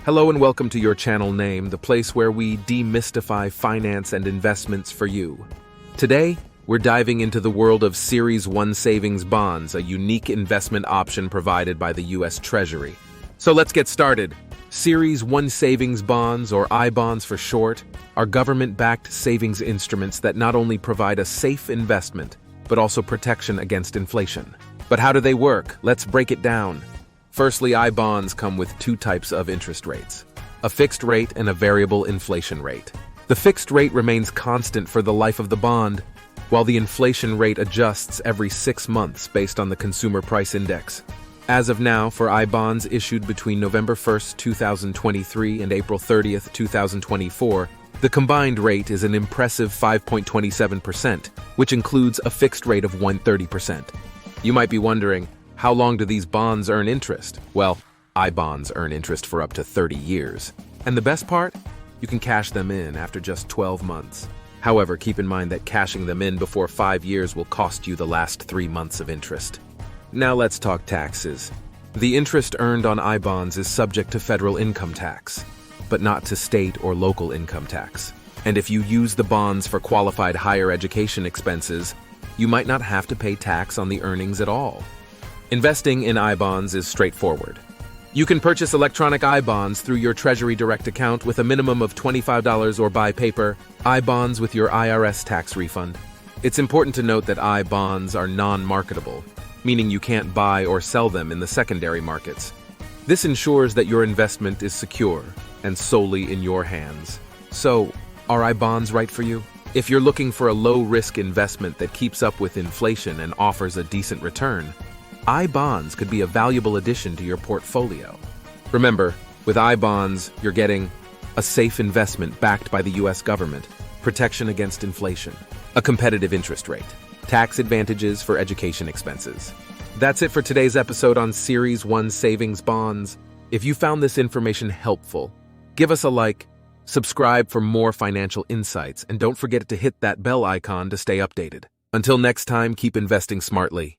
Hello and welcome to your channel name, the place where we demystify finance and investments for you. Today, we're diving into the world of Series 1 savings bonds, a unique investment option provided by the U.S. Treasury. So let's get started. Series 1 savings bonds, or I-bonds for short, are government-backed savings instruments that not only provide a safe investment, but also protection against inflation. But how do they work? Let's break it down. Firstly, I-bonds come with two types of interest rates, a fixed rate and a variable inflation rate. The fixed rate remains constant for the life of the bond, while the inflation rate adjusts every 6 months based on the Consumer Price Index. As of now, for I-bonds issued between November 1st, 2023 and April 30th, 2024, the combined rate is an impressive 5.27%, which includes a fixed rate of 130%. You might be wondering, how long do these bonds earn interest? Well, I-bonds earn interest for up to 30 years. And the best part? You can cash them in after just 12 months. However, keep in mind that cashing them in before 5 years will cost you the last 3 months of interest. Now let's talk taxes. The interest earned on I-bonds is subject to federal income tax, but not to state or local income tax. And if you use the bonds for qualified higher education expenses, you might not have to pay tax on the earnings at all. Investing in I-bonds is straightforward. You can purchase electronic I-bonds through your Treasury Direct account with a minimum of $25 or buy paper I-bonds with your IRS tax refund. It's important to note that I-bonds are non-marketable, meaning you can't buy or sell them in the secondary markets. This ensures that your investment is secure and solely in your hands. So, are I-bonds right for you? If you're looking for a low-risk investment that keeps up with inflation and offers a decent return, I-bonds could be a valuable addition to your portfolio. Remember, with I-bonds, you're getting a safe investment backed by the U.S. government, protection against inflation, a competitive interest rate, tax advantages for education expenses. That's it for today's episode on Series 1 Savings Bonds. If you found this information helpful, give us a like, subscribe for more financial insights, and don't forget to hit that bell icon to stay updated. Until next time, keep investing smartly.